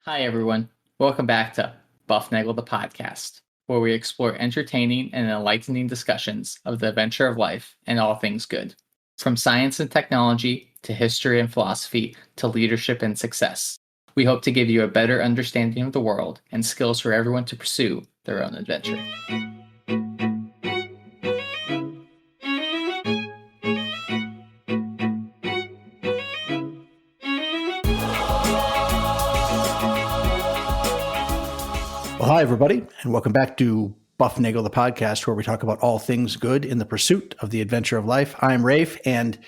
Hi, everyone. Welcome back to Bufnagle the podcast, where we explore entertaining and enlightening discussions of the adventure of life and all things good. From science and technology to history and philosophy to leadership and success. We hope to give you a better understanding of the world and skills for everyone to pursue their own adventure. Well, hi, everybody, and welcome back to Bufnagle the podcast, where we talk about all things good in the pursuit of the adventure of life. I'm Rafe, and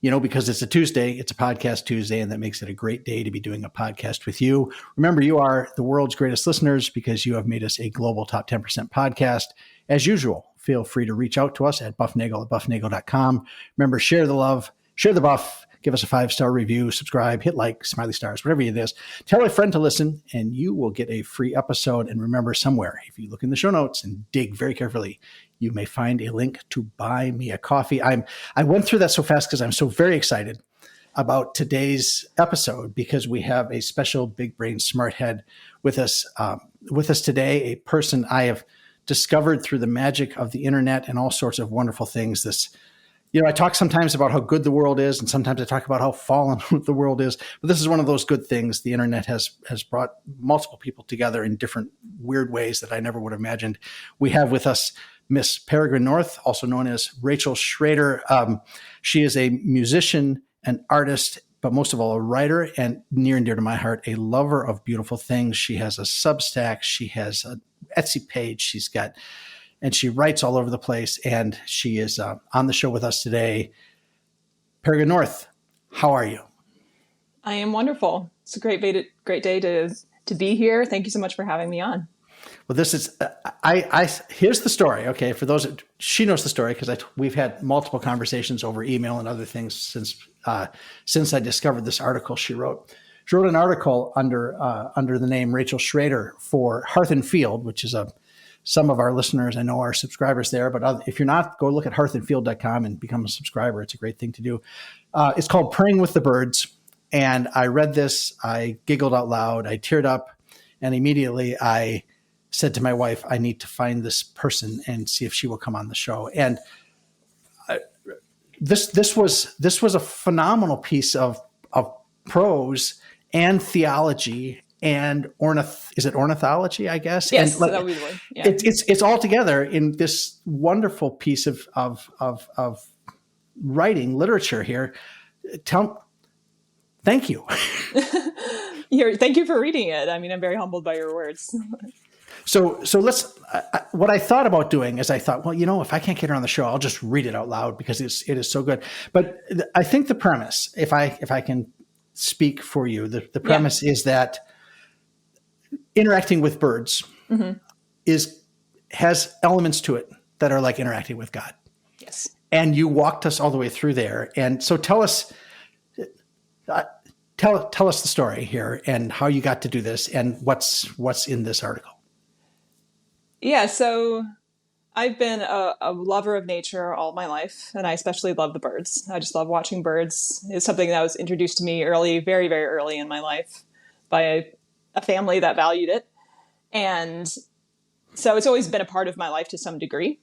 because it's a Tuesday, it's a podcast Tuesday, and that makes it a great day to be doing a podcast with you. Remember, you are the world's greatest listeners because you have made us a global top 10% podcast. As usual, feel free to reach out to us at bufnagle@bufnagle.com. Remember, share the love, share the buff, give us a 5-star review, subscribe, hit like, smiley stars, whatever it is. Tell a friend to listen, and you will get a free episode. And remember, somewhere, if you look in the show notes and dig very carefully, you may find a link to buy me a coffee. I went through that so fast because I'm so very excited about today's episode because we have a special big brain smart head with us today, a person I have discovered through the magic of the internet and all sorts of wonderful things. I talk sometimes about how good the world is, and sometimes I talk about how fallen the world is. But this is one of those good things. The internet has brought multiple people together in different weird ways that I never would have imagined. We have with us Miss Peregrine North, also known as Rachel Shrader. She is a musician, an artist, but most of all, a writer, and near and dear to my heart, a lover of beautiful things. She has a Substack. She has an Etsy page. And she writes all over the place, and she is on the show with us today. Peregrine North, how are you? I am wonderful. It's a great day to be here. Thank you so much for having me on. Well, this is here's the story. Okay, for those she knows the story because we've had multiple conversations over email and other things since I discovered this article she wrote. She wrote an article under the name Rachel Shrader for Hearth and Field, which is some of our listeners I know are subscribers there, but if you're not, go look at hearthandfield.com and become a subscriber. It's a great thing to do. It's called Praying with the Birds. And I read this, I giggled out loud, I teared up, and immediately I said to my wife, I need to find this person and see if she will come on the show. And this was a phenomenal piece of prose and theology and is it ornithology, I guess? Yes, and that would be the word. Yeah. It's all together in this wonderful piece of writing literature here. Thank you. Thank you for reading it. I mean, I'm very humbled by your words. So let's. What I thought about doing is I thought, well, if I can't get her on the show, I'll just read it out loud because it is so good. But I think the premise, if I can speak for you, the premise is that interacting with birds has elements to it that are like interacting with God. Yes. And you walked us all the way through there. And so tell us the story here and how you got to do this and what's in this article. Yeah. So I've been a lover of nature all my life, and I especially love the birds. I just love watching birds. It's something that was introduced to me early, very, very early in my life by a family that valued it. And so it's always been a part of my life to some degree.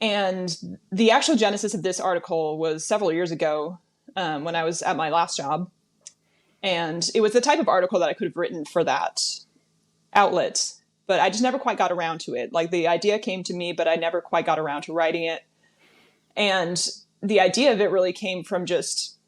And the actual genesis of this article was several years ago when I was at my last job. And it was the type of article that I could have written for that outlet, but I just never quite got around to it. Like the idea came to me, but I never quite got around to writing it. And the idea of it really came from just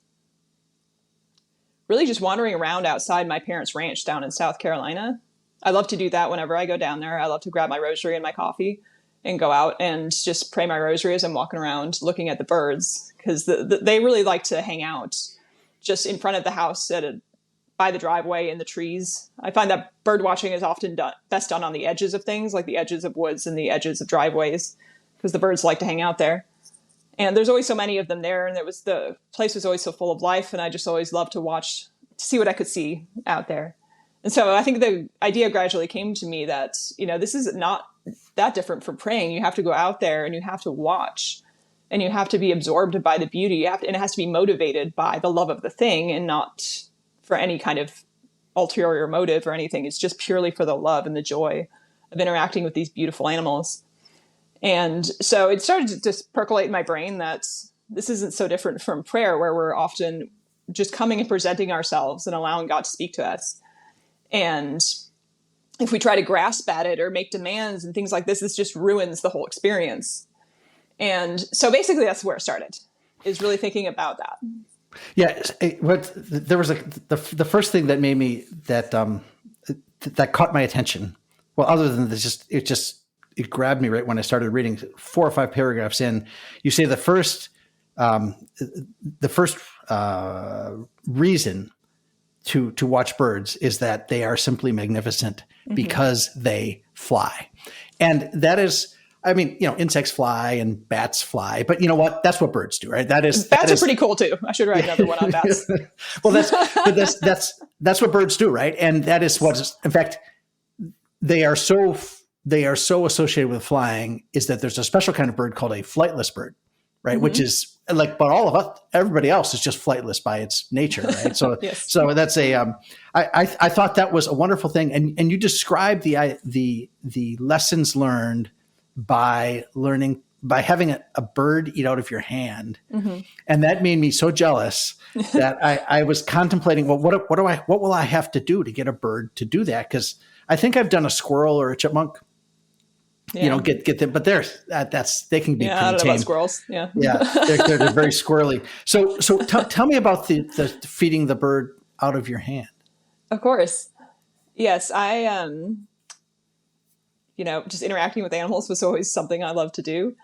wandering around outside my parents' ranch down in South Carolina. I love to do that whenever I go down there. I love to grab my rosary and my coffee and go out and just pray my rosary as I'm walking around looking at the birds, because they really like to hang out just in front of the house by the driveway in the trees. I find that bird watching is often best done on the edges of things, like the edges of woods and the edges of driveways, because the birds like to hang out there. And there's always so many of them there, and the place was always so full of life, and I just always loved to see what I could see out there. And so I think the idea gradually came to me that, this is not that different from praying. You have to go out there and you have to watch, and you have to be absorbed by the beauty. And it has to be motivated by the love of the thing and not for any kind of ulterior motive or anything. It's just purely for the love and the joy of interacting with these beautiful animals. And so it started to just percolate in my brain that this isn't so different from prayer, where we're often just coming and presenting ourselves and allowing God to speak to us. And if we try to grasp at it or make demands and things like this just ruins the whole experience. And so basically that's where it started, is really thinking about that. Yeah. There was the first thing that made me, that caught my attention. Well, other than this, it grabbed me right when I started reading 4 or 5 paragraphs in. You say the first reason to watch birds is that they are simply magnificent because they fly. And that is, I mean, insects fly and bats fly, but you know what? That's what birds do, right? Bats are pretty cool too. I should write another one on bats. Well, that's what birds do, right? And that is in fact, they are so associated with flying, is that there's a special kind of bird called a flightless bird, right? Which is but all of us, everybody else is just flightless by its nature, right? So, yes. So that's I thought that was a wonderful thing. And you described the lessons learned by having a bird eat out of your hand. And that made me so jealous that I was contemplating, well, what will I have to do to get a bird to do that? Cause I think I've done a squirrel or a chipmunk. Yeah. Get them, but they can be pretty I don't know tame. about squirrels. Yeah, they're very squirrely. So tell me about the feeding the bird out of your hand. Of course, yes. I just interacting with animals was always something I loved to do,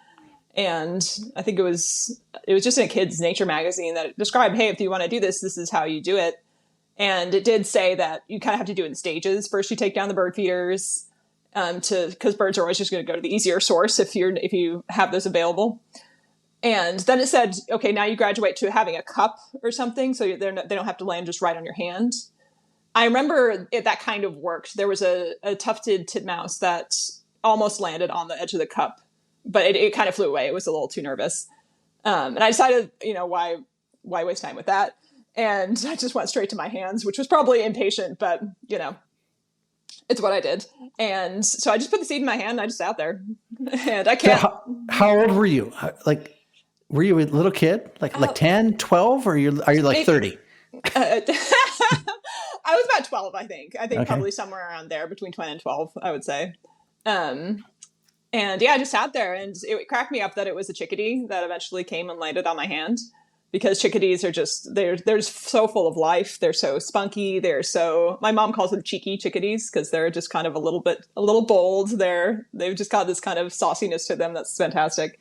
and I think it was just in a kid's nature magazine that it described, hey, if you want to do this, this is how you do it, and it did say that you kind of have to do it in stages. First, you take down the bird feeders. Because birds are always just going to go to the easier source if you have those available. And then it said, okay, now you graduate to having a cup or something, so they don't have to land just right on your hand. I remember that kind of worked. There was a tufted titmouse that almost landed on the edge of the cup, but it kind of flew away. It was a little too nervous. And I decided, why waste time with that? And I just went straight to my hands, which was probably impatient, but it's what I did. And so I just put the seed in my hand and I just sat there. And I can't. So how old were you? Were you a little kid? Like 10, 12, or are you like 30? I was about 12, I think. Okay. Probably somewhere around there, between 10 and 12, I would say. And yeah, I just sat there, and it cracked me up that it was a chickadee that eventually came and landed on my hand. Because chickadees are they're so full of life. They're so spunky. My mom calls them cheeky chickadees because they're just kind of a little bold. They've just got this kind of sauciness to them that's fantastic.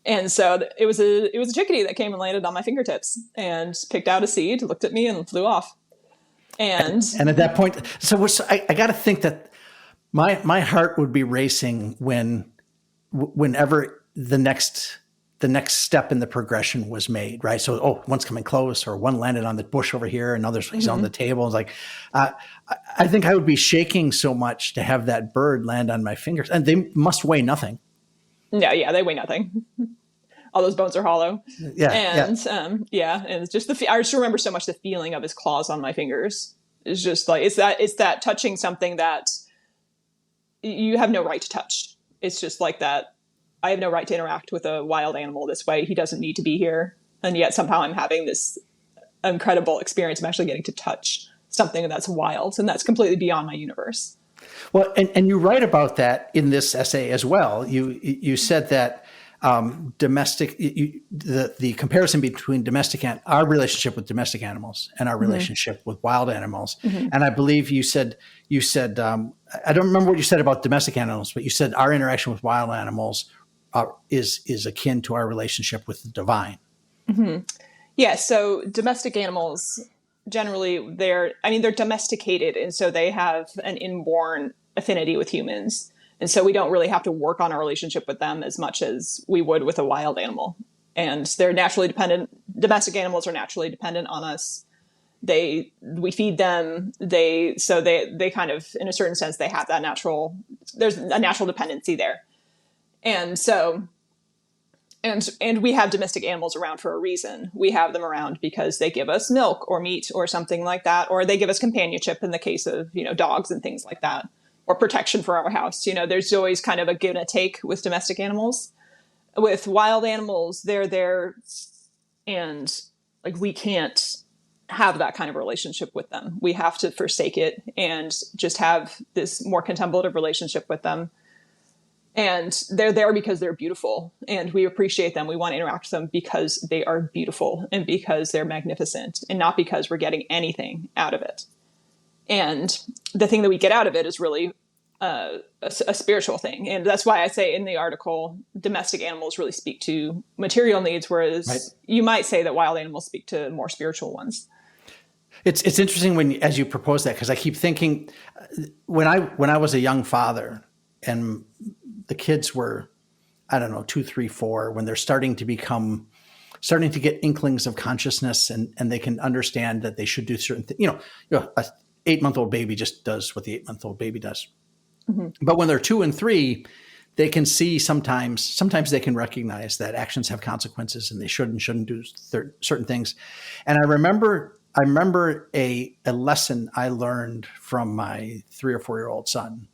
And so it was a chickadee that came and landed on my fingertips and picked out a seed, looked at me, and flew off. And at that point, so I got to think that my heart would be racing whenever the next step in the progression was made, right? So, one's coming close, or one landed on the bush over here, and he's on the table. It's like, I think I would be shaking so much to have that bird land on my fingers, and they must weigh nothing. Yeah, they weigh nothing. All those bones are hollow. Yeah, and it's just I just remember so much the feeling of his claws on my fingers. It's just like it's that touching something that you have no right to touch. It's just like that. I have no right to interact with a wild animal this way. He doesn't need to be here. And yet somehow I'm having this incredible experience. I'm actually getting to touch something that's wild, and that's completely beyond my universe. Well, and you write about that in this essay as well. You said that the comparison between our relationship with domestic animals and our relationship with wild animals. And I believe you said I don't remember what you said about domestic animals, but you said our interaction with wild animals is akin to our relationship with the divine. Yeah. So domestic animals, generally they're domesticated. And so they have an inborn affinity with humans. And so we don't really have to work on our relationship with them as much as we would with a wild animal. And they're naturally dependent. Domestic animals are naturally dependent on us. We feed them. They kind of, in a certain sense, they have there's a natural dependency there. And so And we have domestic animals around for a reason. We have them around because they give us milk or meat or something like that, or they give us companionship in the case of, dogs and things like that, or protection for our house. There's always kind of a give and a take with domestic animals. With wild animals, they're there, and like we can't have that kind of relationship with them. We have to forsake it and just have this more contemplative relationship with them. And they're there because they're beautiful, and we appreciate them. We want to interact with them because they are beautiful and because they're magnificent, and not because we're getting anything out of it. And the thing that we get out of it is really a spiritual thing. And that's why I say in the article, domestic animals really speak to material needs, whereas you might say that wild animals speak to more spiritual ones. It's interesting as you propose that, because I keep thinking when I was a young father and the kids were, I don't know, 2, 3, 4, when they're starting to get inklings of consciousness, and they can understand that they should do certain things. A 8-month-old baby just does what the 8-month-old baby does. Mm-hmm. But when they're 2 and 3, they can see sometimes they can recognize that actions have consequences, and they should and shouldn't do certain things. And I remember a lesson I learned from my 3 or 4-year-old son.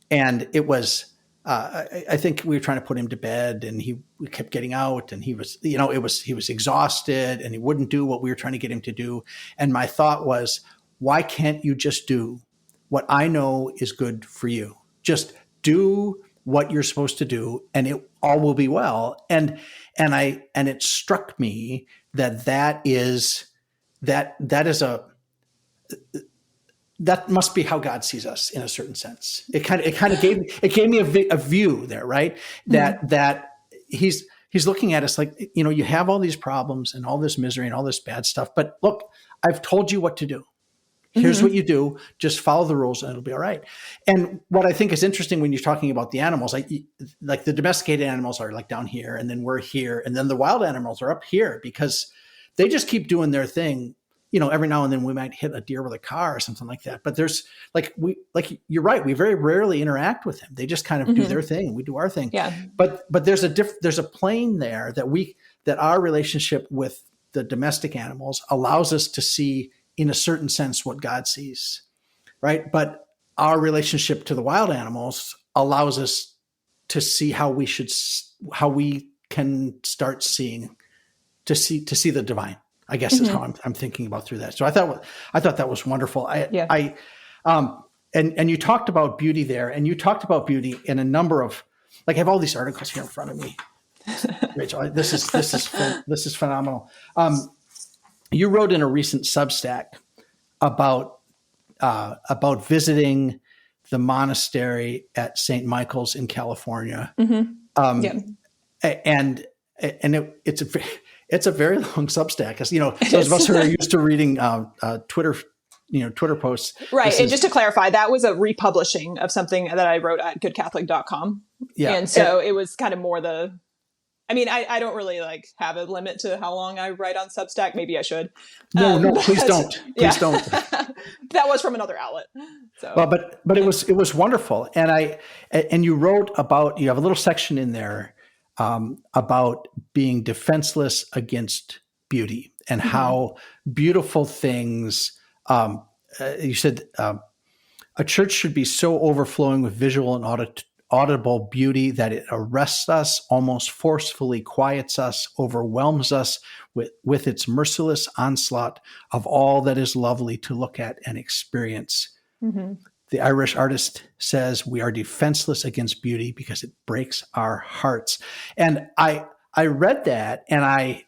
And it was, I think we were trying to put him to bed, and we kept getting out, and he was exhausted, and he wouldn't do what we were trying to get him to do. And my thought was, why can't you just do what I know is good for you? Just do what you're supposed to do, and it all will be well. And it struck me that must be how God sees us in a certain sense. It kind of gave me a view there, right? That he's looking at us like, you have all these problems and all this misery and all this bad stuff, but look, I've told you what to do. Here's what you do. Just follow the rules and it'll be all right. And what I think is interesting when you're talking about the animals, like the domesticated animals are like down here, and then we're here, and then the wild animals are up here because they just keep doing their thing. Every now and then we might hit a deer with a car or something like that. But there's you're right. We very rarely interact with them. They just kind of do their thing. We do our thing. Yeah. But there's a plane there that our relationship with the domestic animals allows us to see, in a certain sense, what God sees, right? But our relationship to the wild animals allows us to see how we can start seeing, to see the divine, I guess is how I'm thinking about through that. So I thought that was wonderful. And you talked about beauty there, and you talked about beauty in a number of, I have all these articles here in front of me. Rachel, this is phenomenal. You wrote in a recent Substack about visiting the monastery at St. Michael's in California. And it's a very long Substack, because those of us who are used to reading Twitter posts. Right. And just to clarify, that was a republishing of something that I wrote at goodcatholic.com. Yeah. And so it was kind of more I don't really have a limit to how long I write on Substack. Maybe I should. No, please don't. Please don't. That was from another outlet. So. Well, but it was wonderful. And you wrote about, you have a little section in there about being defenseless against beauty, and how beautiful things, you said, a church should be so overflowing with visual and audible beauty that it arrests us, almost forcefully quiets us, overwhelms us with its merciless onslaught of all that is lovely to look at and experience. The Irish artist says we are defenseless against beauty because it breaks our hearts. And I read that, and I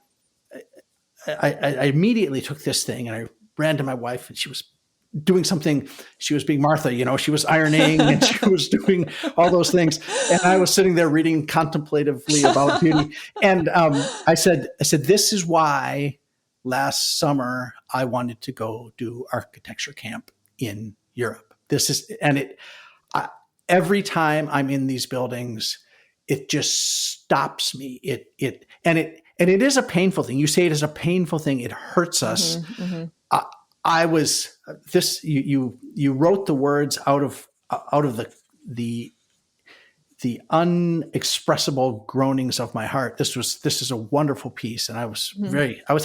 immediately took this thing, and I ran to my wife, and she was doing something. She was being Martha, she was ironing, and she was doing all those things. And I was sitting there reading contemplatively about beauty. And I said, this is why last summer I wanted to go do architecture camp in Europe. Every time I'm in these buildings, it just stops me. It is a painful thing. You say it is a painful thing. It hurts us. You wrote the words out of the the unexpressible groanings of my heart. This is a wonderful piece, and I was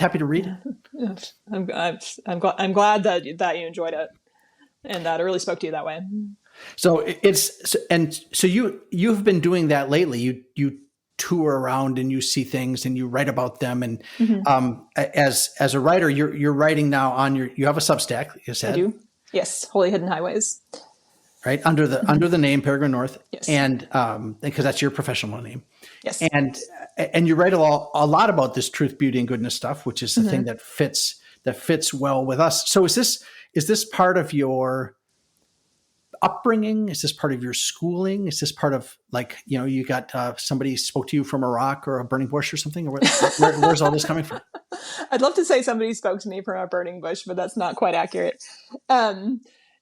happy to read it. I'm glad that you enjoyed it and that it really spoke to you that way. So you've been doing that lately. You tour around and you see things and you write about them. And as a writer, you're writing now on you have a Substack, you said. I do. Yes, Holy Hidden Highways. Right under the name Peregrine North, yes. And because that's your professional name, yes, and you write a lot about this truth, beauty, and goodness stuff, which is the thing that fits well with us. So is this part of your upbringing? Is this part of your schooling? Is this part of, like, you got somebody spoke to you from a rock or a burning bush or something? Or where's all this coming from? I'd love to say somebody spoke to me from a burning bush, but that's not quite accurate.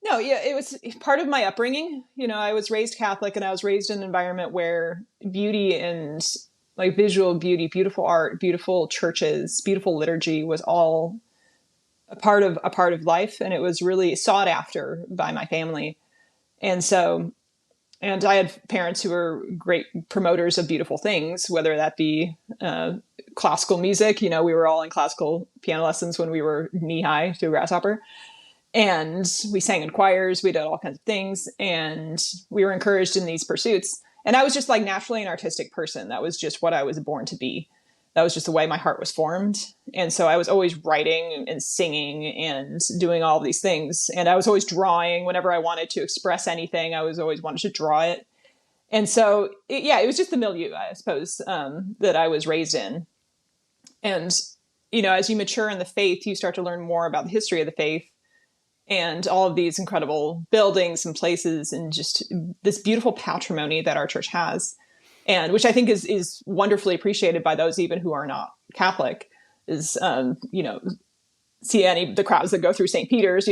No, yeah, it was part of my upbringing. I was raised Catholic, and I was raised in an environment where beauty and like visual beauty, beautiful art, beautiful churches, beautiful liturgy was all a part of life, and it was really sought after by my family. And I had parents who were great promoters of beautiful things, whether that be classical music. We were all in classical piano lessons when we were knee high to a grasshopper. And we sang in choirs, we did all kinds of things, and we were encouraged in these pursuits. And I was just like naturally an artistic person. That was just what I was born to be. That was just the way my heart was formed. And so I was always writing and singing and doing all of these things. And I was always drawing. Whenever I wanted to express anything, I was always wanted to draw it. And so, it was just the milieu, I suppose, that I was raised in. And, as you mature in the faith, you start to learn more about the history of the faith and all of these incredible buildings and places and just this beautiful patrimony that our church has. And which I think is wonderfully appreciated by those even who are not Catholic, is, see the crowds that go through St. Peter's,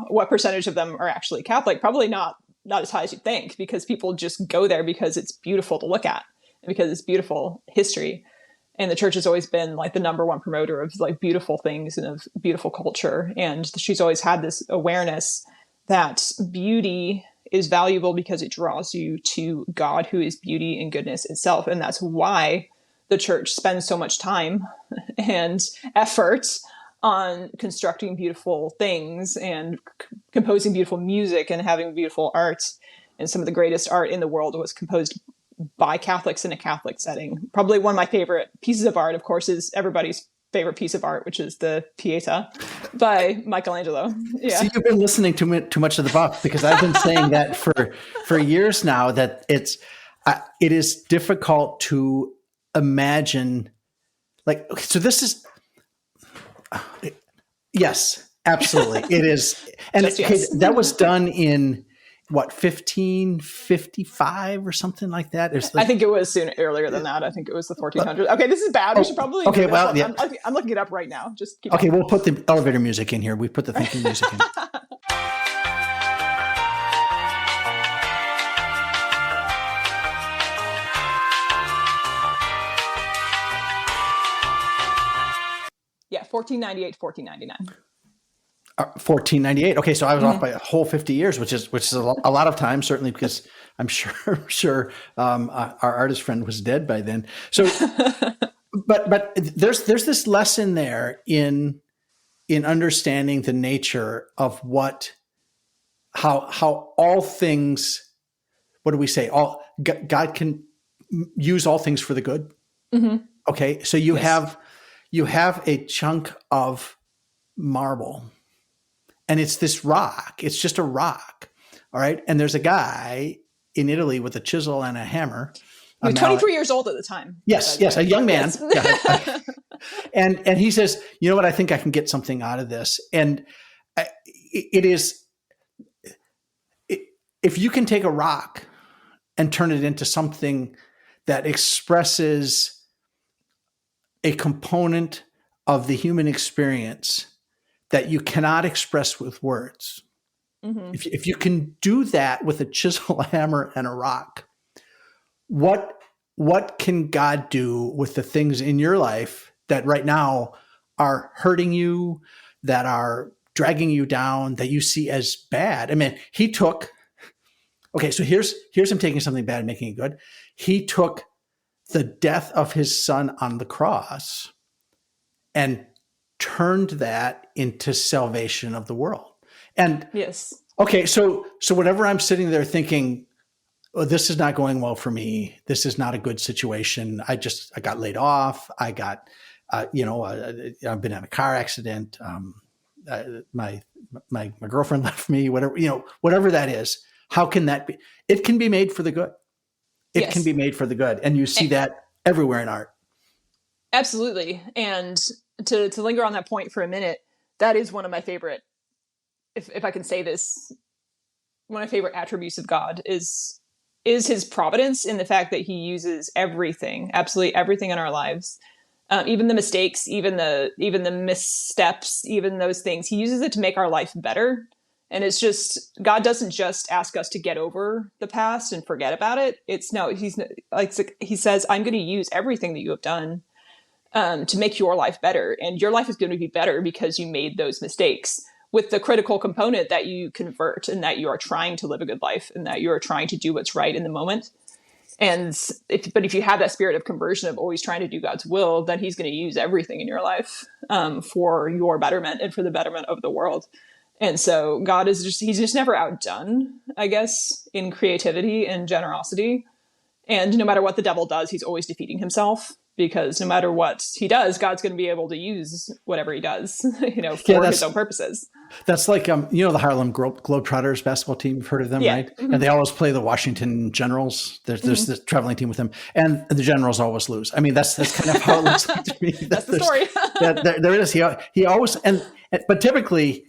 what percentage of them are actually Catholic? Probably not as high as you'd think, because people just go there because it's beautiful to look at and because it's beautiful history. And the church has always been like the number one promoter of like beautiful things and of beautiful culture. And she's always had this awareness that beauty is valuable because it draws you to God, who is beauty and goodness itself. And that's why the church spends so much time and effort on constructing beautiful things and composing beautiful music and having beautiful art. And some of the greatest art in the world was composed by Catholics in a Catholic setting. Probably one of my favorite pieces of art, of course, is everybody's favorite piece of art, which is the Pieta by Michelangelo. Yeah. See, you've been listening too much of the Buff, because I've been saying that for years now, that it is difficult to imagine. Like, so this is, yes, absolutely, it is, and yes. That was done in what, 1555 or something like that? I think it was earlier than that. I think it was the 1400s. Okay, this is bad. We should probably. Okay, well, yeah. I'm looking it up right now. Just keep. Okay, we'll put the elevator music in here. We put the thinking music in. Yeah, 1498, 1499. 1498. Okay, so I was off by a whole 50 years, which is a lot of time, certainly, because I'm sure our artist friend was dead by then. So, but there's this lesson there in understanding the nature of how all things. What do we say? God can use all things for the good. Mm-hmm. Okay, so you have a chunk of marble. And it's this rock. It's just a rock. All right. And there's a guy in Italy with a chisel and a hammer. He was 23 years old at the time. Yes. Yes. A young man. Yes. And he says, you know what? I think I can get something out of this. And it is, if you can take a rock and turn it into something that expresses a component of the human experience that you cannot express with words. Mm-hmm. If you can do that with a chisel, a hammer, and a rock, what can God do with the things in your life that right now are hurting you, that are dragging you down, that you see as bad? I mean, he took okay, so here's him taking something bad and making it good. He took the death of his son on the cross and turned that into salvation of the world. And Yes. okay, so whenever I'm sitting there thinking, oh, this is not going well for me, this is not a good situation, I got laid off, I got I've been in a car accident, my girlfriend left me, whatever that is, how can that be? It can be made for the good. It can be made for the good. And you see that everywhere in art. Absolutely. And to linger on that point for a minute, that is one of my favorite, if I can say this, one of my favorite attributes of God is his providence, in the fact that he uses everything, absolutely everything in our lives, even the mistakes, even the missteps, even those things, he uses it to make our life better. And it's just, God doesn't just ask us to get over the past and forget about it. He's like, he says, I'm going to use everything that you have done to make your life better. And your life is going to be better because you made those mistakes, with the critical component that you convert, and that you are trying to live a good life, and that you are trying to do what's right in the moment. But if you have that spirit of conversion, of always trying to do God's will, then he's going to use everything in your life for your betterment and for the betterment of the world. And so God he's just never outdone, I guess, in creativity and generosity. And no matter what the devil does, he's always defeating himself, because no matter what he does, God's going to be able to use whatever he does, for his own purposes. That's like, the Harlem Globetrotters basketball team. You've heard of them, right? Mm-hmm. And they always play the Washington Generals. There's this traveling team with them, and the Generals always lose. I mean, that's kind of how it looks like to me. That's the story. There it is. He always, but typically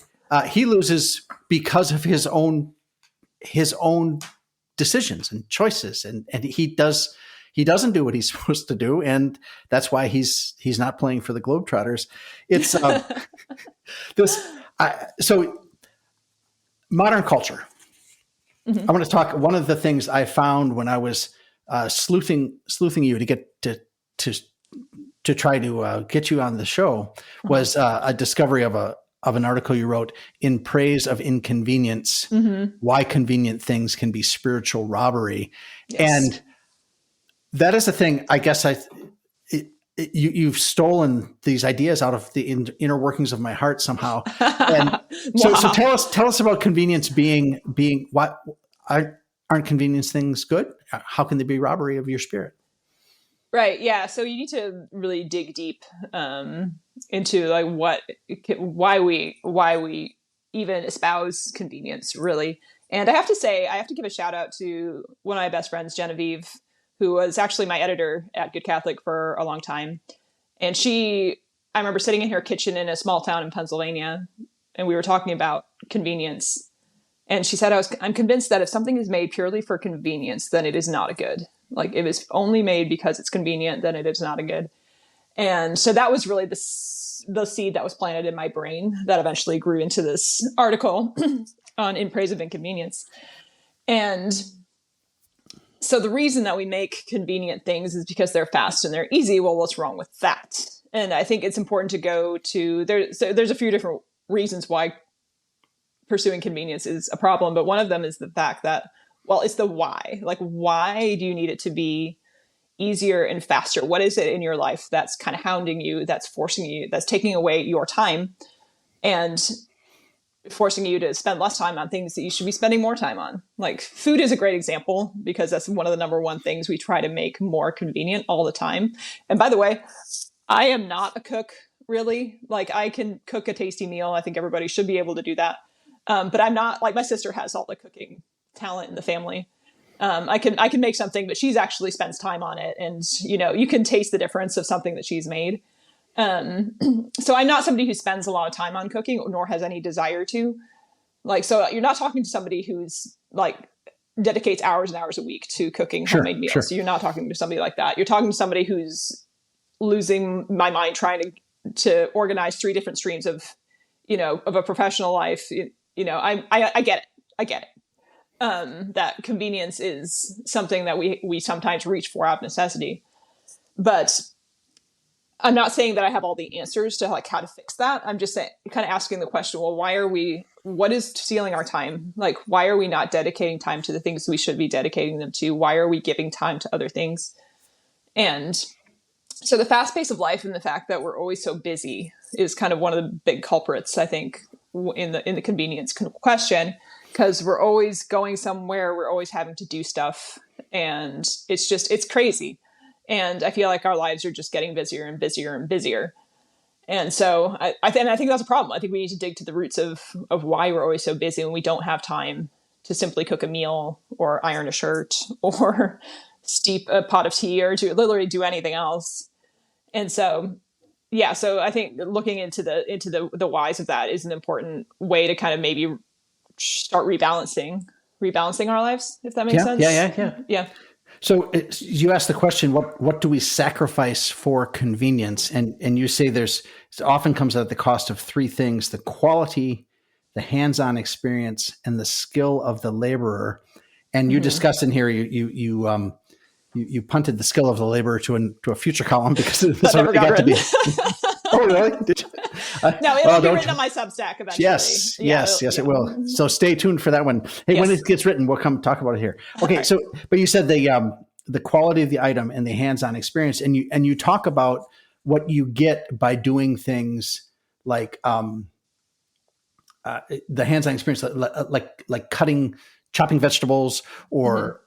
he loses because of his own decisions and choices, and he doesn't do what he's supposed to do, and that's why he's not playing for the Globetrotters. It's so modern culture. Mm-hmm. I want to talk. One of the things I found when I was sleuthing you to get to try to get you on the show was a discovery of an article you wrote, In Praise of Inconvenience, Why Convenient Things Can Be Spiritual Robbery. Yes. And that is the thing, I guess you've stolen these ideas out of the inner workings of my heart somehow. And wow. so tell us about convenience being what aren't convenience things good? How can they be robbery of your spirit? Right. Yeah. So you need to really dig deep into like why we even espouse convenience, really. And I have to give a shout out to one of my best friends, Genevieve, who was actually my editor at Good Catholic for a long time. And I remember sitting in her kitchen in a small town in Pennsylvania, and we were talking about convenience. And she said, I'm convinced that if something is made purely for convenience, then it is not a good. Like, if it's only made because it's convenient, then it is not a good. And so that was really the seed that was planted in my brain that eventually grew into this article on In Praise of Inconvenience. And so the reason that we make convenient things is because they're fast and they're easy. Well, what's wrong with that? And I think it's important to go to there's a few different reasons why pursuing convenience is a problem. But one of them is the fact that, well, it's the why. Like, why do you need it to be easier and faster? What is it in your life that's kind of hounding you, that's forcing you, that's taking away your time and forcing you to spend less time on things that you should be spending more time on? Like, food is a great example, because that's one of the number one things we try to make more convenient all the time. And by the way, I am not a cook, really. Like, I can cook a tasty meal. I think everybody should be able to do that. But I'm not, like, my sister has all the cooking talent in the family. I can make something, but she's actually spends time on it. And, you can taste the difference of something that she's made. So I'm not somebody who spends a lot of time on cooking, nor has any desire to. Like, so you're not talking to somebody who's like dedicates hours and hours a week to cooking homemade meals. Sure. So you're not talking to somebody like that. You're talking to somebody who's losing my mind trying to organize 3 different streams of a professional life. I get it. That convenience is something that we sometimes reach for out of necessity, but I'm not saying that I have all the answers to like how to fix that. I'm just saying, kind of asking the question, well, why are we what is stealing our time? Like, why are we not dedicating time to the things we should be dedicating them to? Why are we giving time to other things? And so the fast pace of life and the fact that we're always so busy is kind of one of the big culprits, I think, in the convenience question, because we're always going somewhere, we're always having to do stuff, and it's crazy. And I feel like our lives are just getting busier and busier and busier. And so I think that's a problem. I think we need to dig to the roots of why we're always so busy and we don't have time to simply cook a meal or iron a shirt or steep a pot of tea or to literally do anything else. And so, yeah, so I think looking into the whys of that is an important way to kind of maybe start rebalancing our lives, if that makes sense. Yeah. So you asked the question, what do we sacrifice for convenience? And you say it often comes at the cost of three things: the quality, the hands-on experience, and the skill of the laborer. And you discussed in here, you punted the skill of the laborer to a future column because this already got to be. Oh, really? Did you? No, it'll be written on my Substack eventually. Yes, it will. So stay tuned for that one. Hey, when it gets written, we'll come talk about it here. Okay, right. So, but you said the quality of the item and the hands-on experience, and you talk about what you get by doing things like the hands-on experience, like chopping vegetables or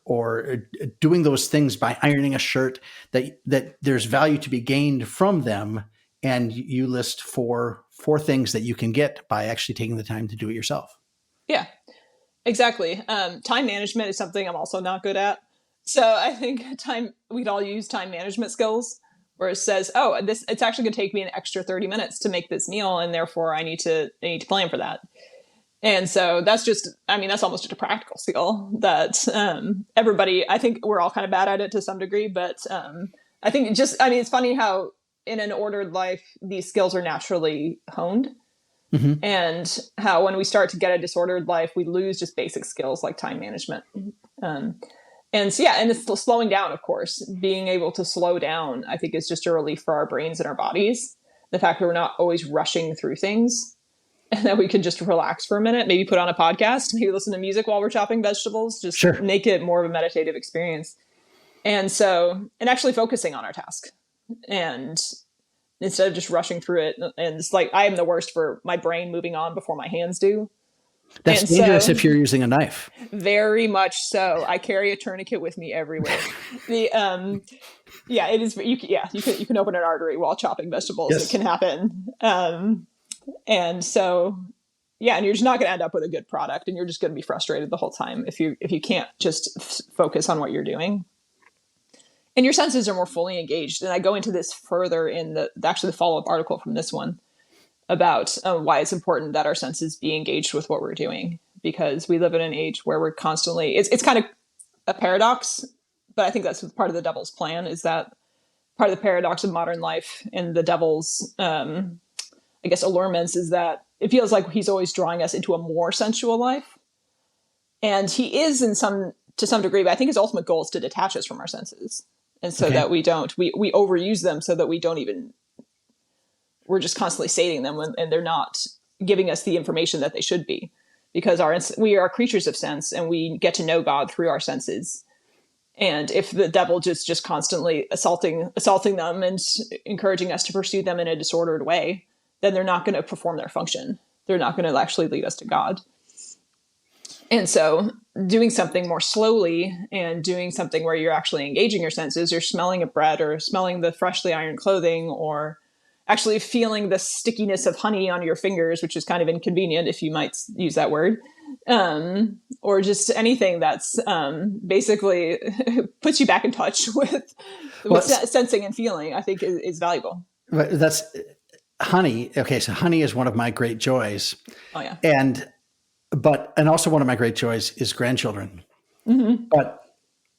doing those things by ironing a shirt, that there's value to be gained from them. And you list four things that you can get by actually taking the time to do it yourself. Yeah, exactly. Time management is something I'm also not good at. So I think we'd all use time management skills where it says, oh, it's actually going to take me an extra 30 minutes to make this meal. And therefore I need to plan for that. And so that's almost just a practical skill that everybody, I think we're all kind of bad at it to some degree. But I think it's funny how in an ordered life, these skills are naturally honed. Mm-hmm. And how when we start to get a disordered life, we lose just basic skills like time management. And it's slowing down, of course. Being able to slow down, I think, is just a relief for our brains and our bodies. The fact that we're not always rushing through things and that we can just relax for a minute, maybe put on a podcast, maybe listen to music while we're chopping vegetables, just make it more of a meditative experience. And actually focusing on our task. And instead of just rushing through it, and it's like, I am the worst for my brain moving on before my hands do. That's dangerous if you're using a knife. Very much so. I carry a tourniquet with me everywhere. It is. You can open an artery while chopping vegetables. Yes. It can happen. And you're just not going to end up with a good product, and you're just going to be frustrated the whole time if you can't just focus on what you're doing. And your senses are more fully engaged. And I go into this further in the follow-up article from this one about why it's important that our senses be engaged with what we're doing, because we live in an age where we're constantly, it's kind of a paradox, but I think that's part of the devil's plan, is that part of the paradox of modern life and the devil's, allurements is that it feels like he's always drawing us into a more sensual life. And he is to some degree, but I think his ultimate goal is to detach us from our senses. And so that we overuse them so that we're just constantly sating them and they're not giving us the information that they should be, because we are creatures of sense and we get to know God through our senses. And if the devil just constantly assaulting them and encouraging us to pursue them in a disordered way, then they're not going to perform their function. They're not going to actually lead us to God. And so doing something more slowly and doing something where you're actually engaging your senses, you're smelling a bread or smelling the freshly ironed clothing, or actually feeling the stickiness of honey on your fingers, which is kind of inconvenient if you might use that word, or just anything that's basically puts you back in touch with sensing and feeling, I think is valuable. That's honey. Okay, so honey is one of my great joys. Oh yeah. And also one of my great joys is grandchildren. Mm-hmm. But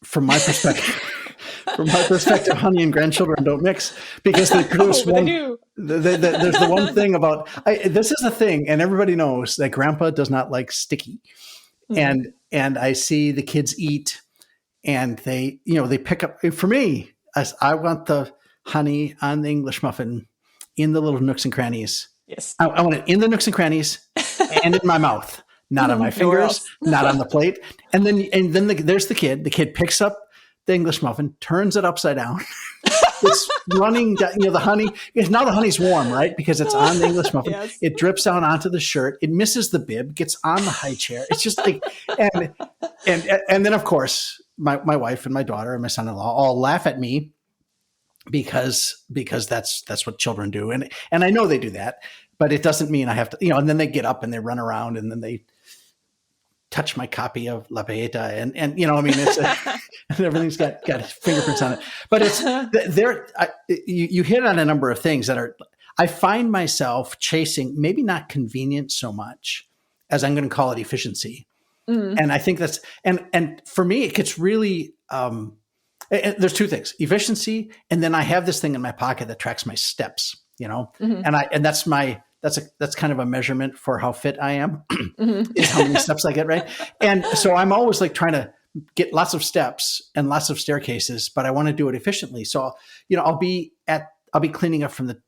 from my perspective, honey and grandchildren don't mix, because they produce they do. There's the one thing about this is a thing, and everybody knows that Grandpa does not like sticky. Mm-hmm. And I see the kids eat, and they pick up. For me, I want the honey on the English muffin in the little nooks and crannies. Yes, I want it in the nooks and crannies. and in my mouth, not on my Nowhere fingers, else. not on the plate. And then there's the kid. The kid picks up the English muffin, turns it upside down. It's running down, the honey. Now the honey's warm, right? Because it's on the English muffin. Yes. It drips down onto the shirt. It misses the bib, gets on the high chair. It's just like, and then of course my wife and my daughter and my son-in-law all laugh at me because that's what children do. And I know they do that, but it doesn't mean I have to, and then they get up and they run around and then they touch my copy of La Pieta and it's everything's got fingerprints on it, but it's there. You hit on a number of things I find myself chasing, maybe not convenience so much as I'm going to call it efficiency. And I think that's, and for me, it gets really, there's two things, efficiency. And then I have this thing in my pocket that tracks my steps, and that's kind of a measurement for how fit I am, is how many steps I get, right? And so I'm always like trying to get lots of steps and lots of staircases, but I want to do it efficiently. So, I'll be cleaning up from the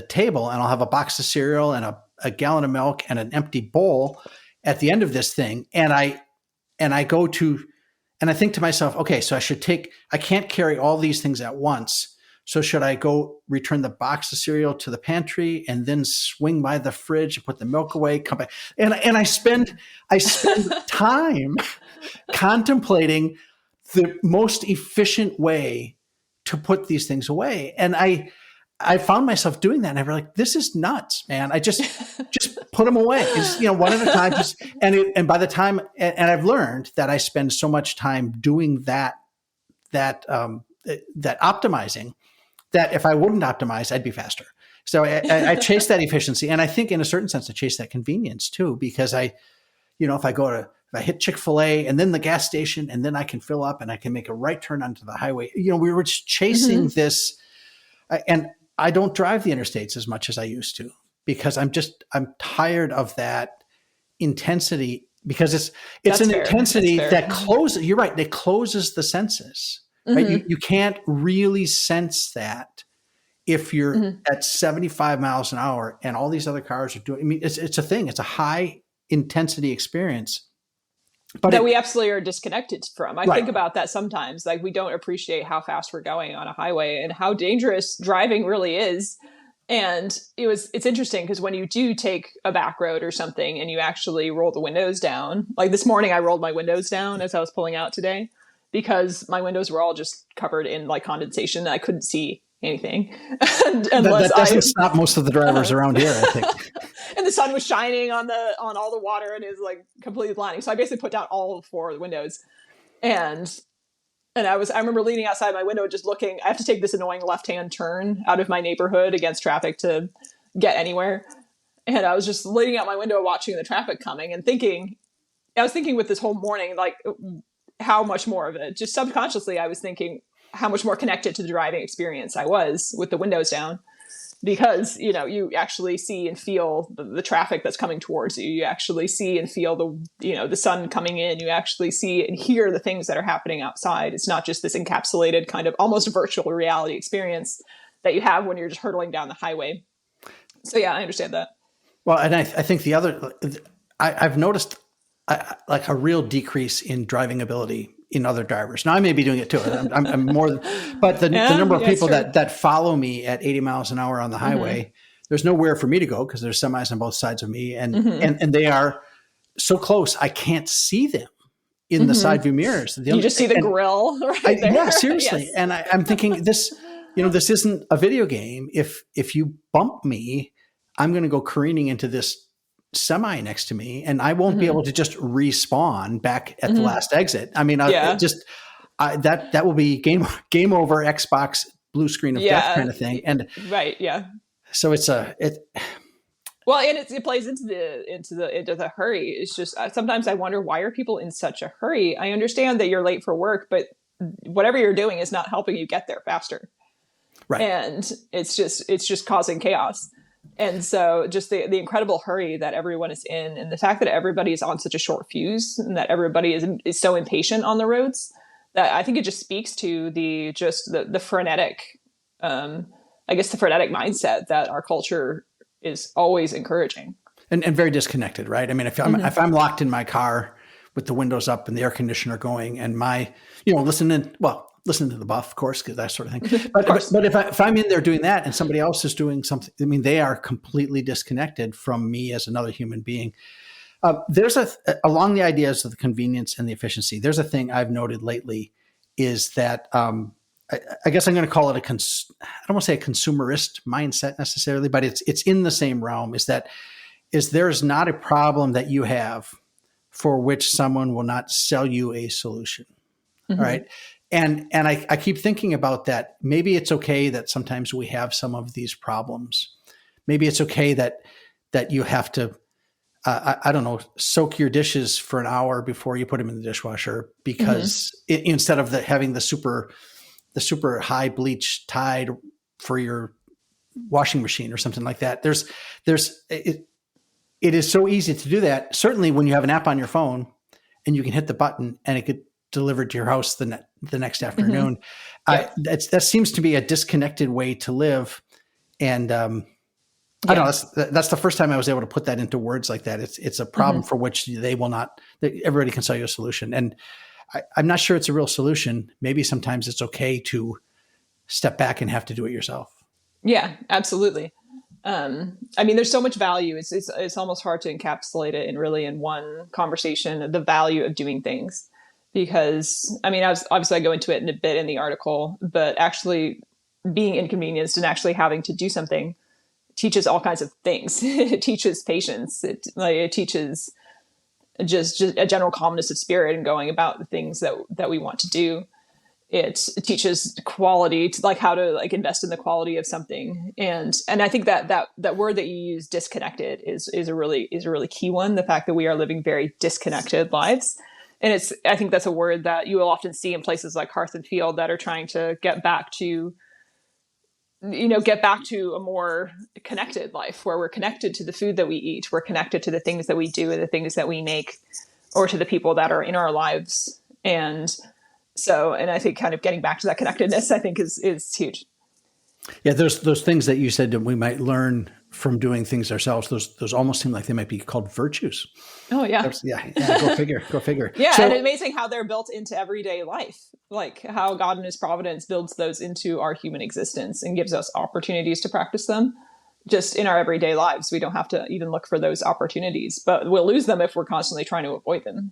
table and I'll have a box of cereal and a gallon of milk and an empty bowl at the end of this thing. And I think to myself, okay, so I can't carry all these things at once. So should I go return the box of cereal to the pantry and then swing by the fridge, put the milk away, come back? And I spend time contemplating the most efficient way to put these things away. And I found myself doing that. And I was like, this is nuts, man. I just put them away. It's, one at a time. And by the time, and I've learned that I spend so much time doing that optimizing, that if I wouldn't optimize, I'd be faster. So I chase that efficiency. And I think in a certain sense, I chase that convenience too, because if I hit Chick-fil-A and then the gas station, and then I can fill up and I can make a right turn onto the highway. We were just chasing this. And I don't drive the interstates as much as I used to, because I'm tired of that intensity, because it's an intensity that closes. You're right. It closes the senses. Right? You can't really sense that if you're at 75 miles an hour and all these other cars are doing. I mean, it's a thing. It's a high intensity experience, but that we absolutely are disconnected from. I think about that sometimes. Like, we don't appreciate how fast we're going on a highway and how dangerous driving really is. And it's interesting because when you do take a back road or something and you actually roll the windows down, like this morning, I rolled my windows down as I was pulling out today, because my windows were all just covered in like condensation and I couldn't see anything. That doesn't stop most of the drivers around here, I think. And the sun was shining on all the water and it was like completely blinding. So I basically put down all 4 of the windows, and I remember leaning outside my window just looking. I have to take this annoying left-hand turn out of my neighborhood against traffic to get anywhere. And I was just leaning out my window watching the traffic coming and I was thinking with this whole morning, like, how much more of it, just subconsciously, I was thinking how much more connected to the driving experience I was with the windows down, because, you actually see and feel the traffic that's coming towards you. You actually see and feel the sun coming in. You actually see and hear the things that are happening outside. It's not just this encapsulated kind of almost virtual reality experience that you have when you're just hurtling down the highway. So yeah, I understand that. Well, and I think the other, I've noticed like a real decrease in driving ability in other drivers. Now I may be doing it too. I'm more, but the number of people that follow me at 80 miles an hour on the highway, there's nowhere for me to go because there's semis on both sides of me, and they are so close I can't see them in the side view mirrors. You just see the grill right there. Yeah, seriously. Yes. And I'm thinking this isn't a video game. If you bump me, I'm going to go careening into this semi next to me, and I won't be able to just respawn back at the last exit. I mean, that will be game over, Xbox blue screen of death kind of thing. And right, yeah. So well, and it plays into the hurry. It's just sometimes I wonder, why are people in such a hurry? I understand that you're late for work, but whatever you're doing is not helping you get there faster. Right, and it's just causing chaos. And so just the incredible hurry that everyone is in, and the fact that everybody is on such a short fuse, and that everybody is so impatient on the roads, that I think it just speaks to the frenetic, the frenetic mindset that our culture is always encouraging. and very disconnected, right? I mean, if I'm locked in my car with the windows up and the air conditioner going and listening to the Buff, of course, because that sort of thing. But if I'm in there doing that and somebody else is doing something, I mean, they are completely disconnected from me as another human being. There's along the ideas of the convenience and the efficiency, there's a thing I've noted lately is that I guess I'm going to call it I don't want to say a consumerist mindset necessarily, but it's in the same realm, is there's not a problem that you have for which someone will not sell you a solution. Mm-hmm. All right. And I keep thinking about that. Maybe it's okay that sometimes we have some of these problems. Maybe it's okay that you have to, I don't know, soak your dishes for an hour before you put them in the dishwasher because instead of having the super high bleach Tide for your washing machine or something like that. It is so easy to do that. Certainly when you have an app on your phone and you can hit the button and it could deliver to your house the next afternoon. That seems to be a disconnected way to live. And I don't know, that's the first time I was able to put that into words like that. It's a problem for which they will not, everybody can sell you a solution. And I'm not sure it's a real solution. Maybe sometimes it's okay to step back and have to do it yourself. Yeah, absolutely. I mean, there's so much value. It's almost hard to encapsulate it in one conversation, the value of doing things. Because, I mean, obviously I go into it in a bit in the article, but actually being inconvenienced and actually having to do something teaches all kinds of things. It teaches patience. It teaches just a general calmness of spirit and going about the things that we want to do. It teaches quality, how to invest in the quality of something. And I think that word that you use, disconnected, is a really key one. The fact that we are living very disconnected lives. And I think that's a word that you will often see in places like Hearth and Field that are trying to get back to a more connected life where we're connected to the food that we eat. We're connected to the things that we do and the things that we make, or to the people that are in our lives. And I think kind of getting back to that connectedness, I think is huge. Yeah. Those things that you said that we might learn from doing things ourselves, those almost seem like they might be called virtues. Oh yeah. Go figure. Yeah. So, and amazing how they're built into everyday life, like how God in his providence builds those into our human existence and gives us opportunities to practice them just in our everyday lives. We don't have to even look for those opportunities, but we'll lose them if we're constantly trying to avoid them.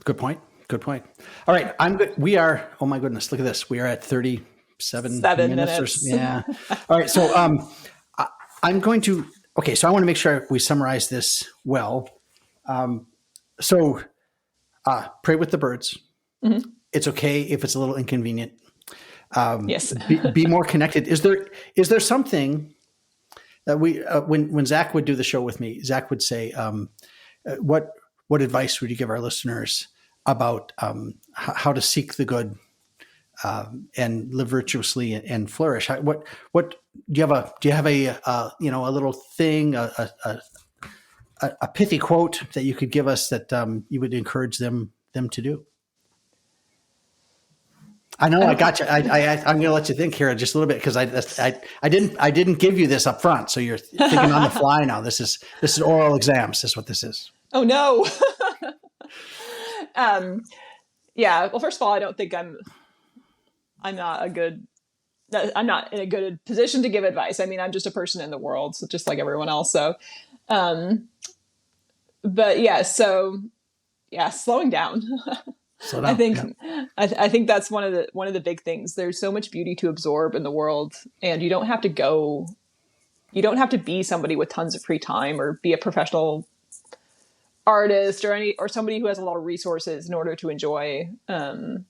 Good point. All right. I'm good. We are, oh my goodness, look at this. We are at 37 minutes. Yeah. All right. So, I'm going to, so I want to make sure we summarize this well. Pray with the birds. Mm-hmm. It's okay if it's a little inconvenient. Yes. be more connected. Is there something that when Zach would do the show with me, Zach would say, what advice would you give our listeners about how to seek the good and live virtuously and flourish? What do you have a little thing, a pithy quote that you could give us that you would encourage them to do? I know I got you. I'm going to let you think here just a little bit because I didn't give you this up front, so you're thinking on the fly now. This is oral exams. This is what this is. Oh no. Yeah. Well, first of all, I don't think I'm not in a good position to give advice. I mean, I'm just a person in the world, so just like everyone else. So, but yeah, slowing down. I think that's one of the big things. There's so much beauty to absorb in the world, and you don't have to be somebody with tons of free time or be a professional artist or somebody who has a lot of resources in order to enjoy the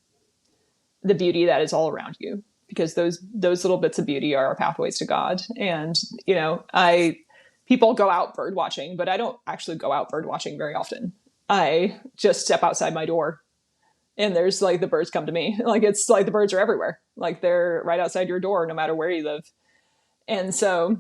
beauty that is all around you, because those little bits of beauty are our pathways to God. And people go out bird watching, but I don't actually go out bird watching very often. I just step outside my door and there's the birds come to me. It's the birds are everywhere. They're right outside your door, no matter where you live. And so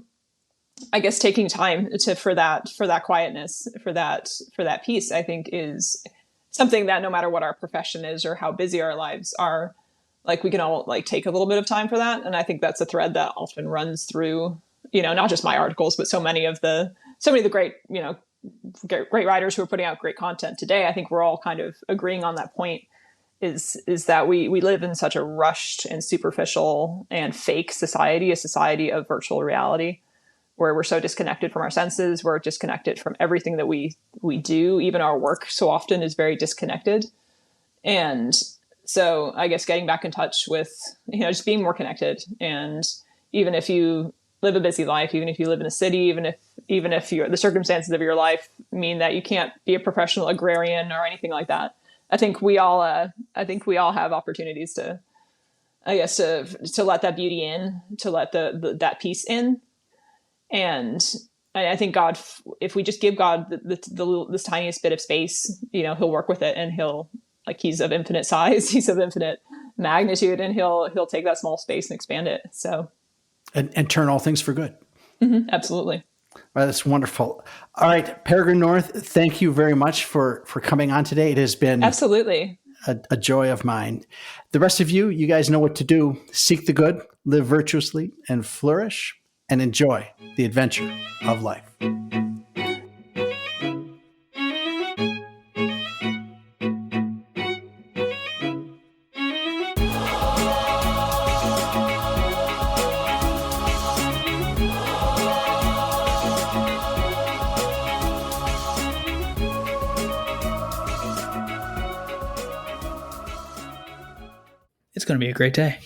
I guess taking time for that quietness, for that peace, I think is something that no matter what our profession is or how busy our lives are, we can all take a little bit of time for that. And I think that's a thread that often runs through, not just my articles, but so many of the so many of the great, great writers who are putting out great content today, I think we're all kind of agreeing on that point, is that we live in such a rushed and superficial and fake society, a society of virtual reality, where we're so disconnected from our senses. We're disconnected from everything that we do. Even our work so often is very disconnected. And so I guess getting back in touch with, just being more connected. And even if you live a busy life, even if you live in a city, even if the circumstances of your life mean that you can't be a professional agrarian or anything like that, I think we all have opportunities to, I guess, to let that beauty in, to let that peace in. And I think God, if we just give God this tiniest bit of space, he'll work with it, and he's of infinite size, he's of infinite magnitude, and he'll take that small space and expand it. So, and turn all things for good. Mm-hmm, absolutely. Well, that's wonderful. All right, Peregrine North, thank you very much for coming on today. It has been absolutely a joy of mine. The rest of you guys know what to do. Seek the good, live virtuously, and flourish, and enjoy the adventure of life. It's going to be a great day.